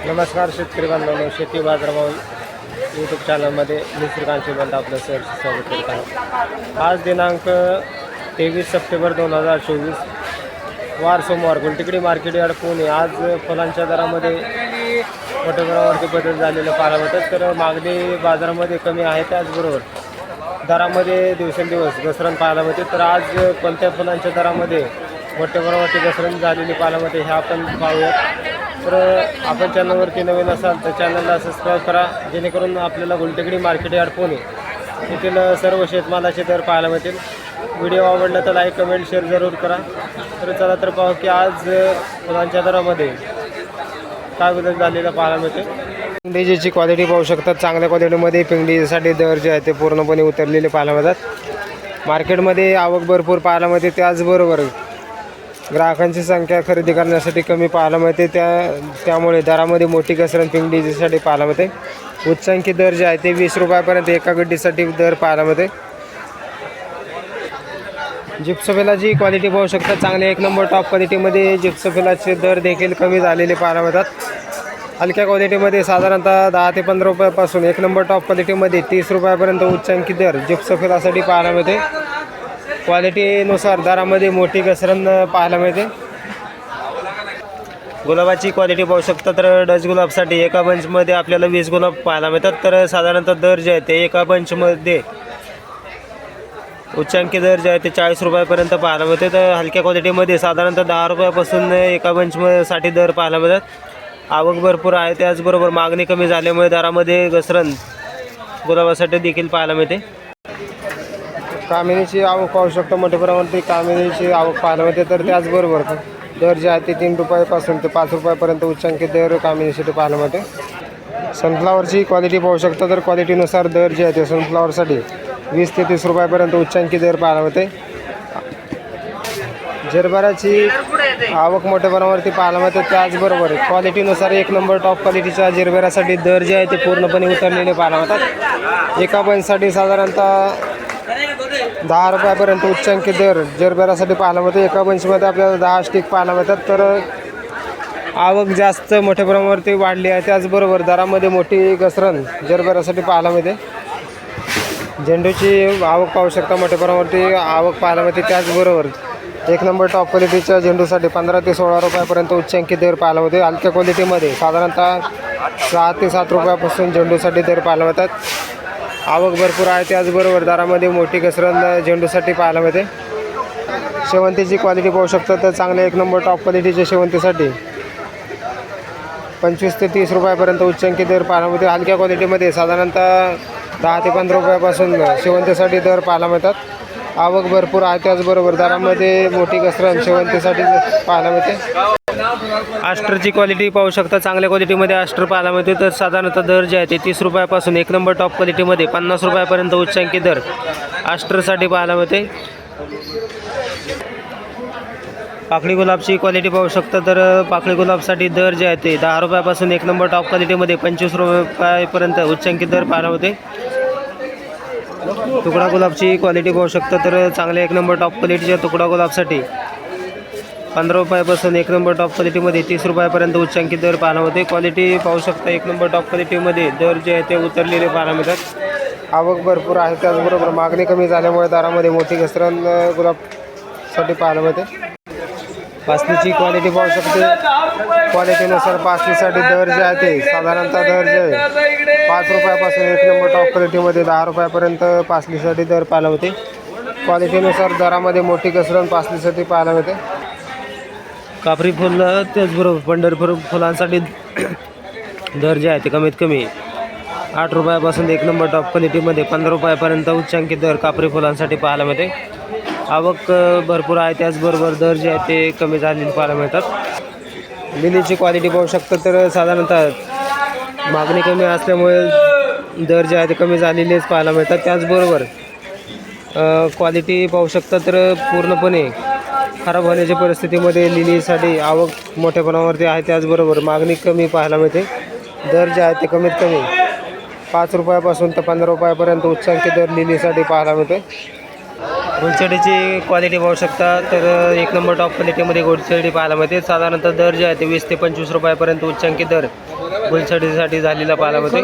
नमस्कार शेतकरी बांधवांनो, शेती बाजारभाव यूट्यूब चॅनलमध्ये मी श्रीकांत बंद आपलं स्वागत करत आहे। आज दिनांक 23 सप्टेंबर 2024 वार सोमवार गुलटेकडी मार्केट यार्ड पुणे। आज फुलांच्या दरामध्ये मोठ्या प्रमाणावरती बदल झालेला पाहायला मिळतात। तर मागणी बाजारामध्ये कमी आहे, त्याचबरोबर दरामध्ये दिवसेंदिवस घसरण पाहायला मिळते। तर आज कोणत्या फुलांच्या दरामध्ये मोठ्या प्रमाणावरती घसरण झालेली पाहायला मिळते हे आपण पाहूयात। तर आपण चॅनलवरती नवीन असाल तर चॅनलला सबस्क्राईब करा, जेणेकरून आपल्याला गुलटेकडी मार्केट यार्ड पुणे येथील सर्व शेतमालाचे दर पाहायला मिळतील। व्हिडिओ आवडला तर लाईक कमेंट शेअर जरूर करा। तर चला तर पाहू की आज फुलांच्या दरामध्ये काय बदल झालेला पाहायला मिळते। पिंगडीची क्वालिटी पाहू शकतात, चांगल्या क्वालिटीमध्ये पिंगडीसाठी दर जे आहे ते पूर्णपणे उतरलेले पाहायला मिळतात। मार्केटमध्ये आवक भरपूर पाहायला मिळते, त्याचबरोबर ग्राहकांची संख्या खरेदी करण्यासाठी कमी पाहायला मिळते। त्यामुळे दरामध्ये मोठी घसरण पिंगडीसाठी पाहायला मिळते। उच्चांकी दर जे आहे ते 20 रुपयापर्यंत एका गड्डीसाठी दर पाहायला मिळते। जिप्सोफिलाची क्वालिटी पाहू शकता, चांगले एक नंबर टॉप क्वालिटीमध्ये जिप्सोफिलाचे दर देखील कमी झालेले पाहायला मिळतात। हलक्या क्वालिटीमध्ये साधारणतः 10 ते 15 रुपयापासून एक नंबर टॉप क्वालिटीमध्ये 30 रुपयापर्यंत उच्चांकी दर जिप्सोफिलासाठी पाहायला मिळते। क्वालिटीनुसार दरामध्ये मोठी घसरण पाहायला मिळते। गुलाबाची क्वालिटी पाहू शकता, तर डच गुलाबसाठी एका बंचमध्ये आपल्याला 20 गुलाब पाहायला मिळतात। तर साधारणतः दर जे आहे ते एका बंचमध्ये उच्चांकी दर जे आहे ते 40 रुपयापर्यंत पाहायला मिळते। तर हलक्या क्वालिटीमध्ये साधारणतः 10 रुपयापासून एका बंचसाठी दर पाहायला मिळतात। आवक भरपूर आहे, त्याचबरोबर मागणी कमी झाल्यामुळे दरामध्ये घसरण गुलाबासाठी देखील पाहायला मिळते। कामिनीची आवक पाहू शकतो, मोठ्या प्रमाणात कामिनीची आवक पाहायला मिळते। तर त्याचबरोबर दर जे आहे ते 3 रुपयापासून ते 5 रुपयापर्यंत उच्चांकी दर कामिनीसाठी पाहायला मिळते। सनफ्लावरची क्वालिटी पाहू शकतो, तर क्वालिटीनुसार दर जे आहे ते सनफ्लावरसाठी 20 ते 30 रुपयापर्यंत उच्चांकी दर पाहायला मिळते। जरबराची आवक मोठ्या प्रमाणावरती पाहायला मिळते, त्याचबरोबर क्वालिटीनुसार एक नंबर टॉप क्वालिटीच्या जरबरासाठी दर जे आहे ते पूर्णपणे उतरलेले पाहायला मिळतात। एका बंचसाठी साधारणतः 10 रुपयापर्यंत उच्चांकी दर जरबरासाठी पाहायला मिळते। एका बंचमध्ये आपल्याला 10 स्टिक पाहायला मिळतात। तर आवक जास्त मोठ्या प्रमाणावरती वाढली आहे, त्याचबरोबर दरामध्ये मोठी घसरण जरबरासाठी पाहायला मिळते। झेंडूची आवक पाहू शकता, मोठ्या प्रमाणावरती आवक पाहायला मिळते। त्याचबरोबर एक नंबर टॉप क्वालिटीच्या झेंडूसाठी 15 ते 16 रुपयापर्यंत उच्चांकी दर पाहायला मिळते। हलक्या क्वालिटीमध्ये साधारणतः 6 ते 7 रुपयापासून झेंडूसाठी दर पाहायला मिळतात। आवक भरपूर आहे, त्याचबरोबर दरामध्ये मोठी घसरण झेंडूसाठी पाहायला मिळते। शेवंतीची क्वालिटी पाहू शकता, तर चांगल्या एक नंबर टॉप क्वालिटीच्या शेवंतीसाठी 25 ते 30 रुपयापर्यंत उच्चांकी दर पाहायला मिळते। हलक्या क्वालिटीमध्ये साधारणतः 10 ते 15 रुपयापासून शेवंतीसाठी दर पाहायला मिळतात। आवक भरपूर आहे, त्याचबरोबर दरामध्ये मोठी घसरण शेवंतीसाठी पाहायला मिळते। आस्टरची क्वालिटी पाहू शकता, चांगल्या क्वालिटीमध्ये आस्टर पाहायला मिळते। तर साधारणतः दर जे आहे ते 30 रुपयापासून एक नंबर टॉप क्वालिटीमध्ये 50 रुपयापर्यंत उच्चांकी दर आस्टरसाठी पाहायला मिळते। पाकळी गुलाबची क्वालिटी पाहू शकता, तर पाकळी गुलाबसाठी दर जे आहे ते 10 रुपयापासून एक नंबर टॉप क्वालिटीमध्ये 25 रुपयापर्यंत उच्चांकी दर पाहायला मिळते। तुकडा गुलाबची क्वालिटी पाहू शकता, तर चांगल्या एक नंबर टॉप क्वालिटीच्या तुकडा गुलाबसाठी 15 रुपयापासून एक नंबर टॉप क्वालिटीमध्ये 30 रुपयापर्यंत उच्चांकी दर पाहायला मिळते। क्वालिटी पाहू शकता, एक नंबर टॉप क्वालिटीमध्ये दर जे आहे ते उतरलेले पाहायला मिळतात। आवक भरपूर आहे, त्याचबरोबर मागणी कमी झाल्यामुळे दरामध्ये मोठी घसरण गुलाबसाठी पाहायला मिळते। पासलीची क्वालिटी पाहू शकते, क्वालिटीनुसार पासलीसाठी दर जे आहे ते साधारणतः दर जे आहे 5 रुपयापासून एक नंबर टॉप क्वालिटीमध्ये 10 रुपयापर्यंत पासलीसाठी दर पाहायला मिळते। क्वालिटीनुसार दरामध्ये मोठी घसरण पासलीसाठी पाहायला मिळते। कापरी फुल त्याचबरोबर पंढरपूर फुलांसाठी दर जे आहे ते कमीत कमी 8 रुपयापासून एक नंबर टॉप क्वालिटीमध्ये 15 रुपयापर्यंत उच्चांकी दर कापरी फुलांसाठी पाहायला मिळते। आवक भरपूर आहे, त्याचबरोबर दर जे आहे ते कमी झालेले पाहायला मिळतात। लिलीची क्वालिटी पाहू शकता, तर साधारणतः मागणी कमी असल्यामुळे दर जे आहे ते कमी झालेलेच पाहायला मिळतात। त्याचबरोबर क्वालिटी पाहू शकता, तर पूर्णपणे खराब होण्याच्या परिस्थितीमध्ये लिलीसाठी आवक मोठ्या प्रमाणावरती आहे, त्याचबरोबर मागणी कमी पाहायला मिळते। दर जे आहे ते कमीत कमी 5 रुपयापासून तर 15 रुपयापर्यंत उच्चांकी दर लिलीसाठी पाहायला मिळते। घोडचडीची क्वालिटी पाहू शकता, तर एक नंबर टॉप क्वालिटीमध्ये घोडचडी पाहायला मिळते। साधारणतः दर जे आहे ते 20 ते 25 रुपयापर्यंत उच्चांकी दर गुलछडीसाठी झालेल्या पालामध्ये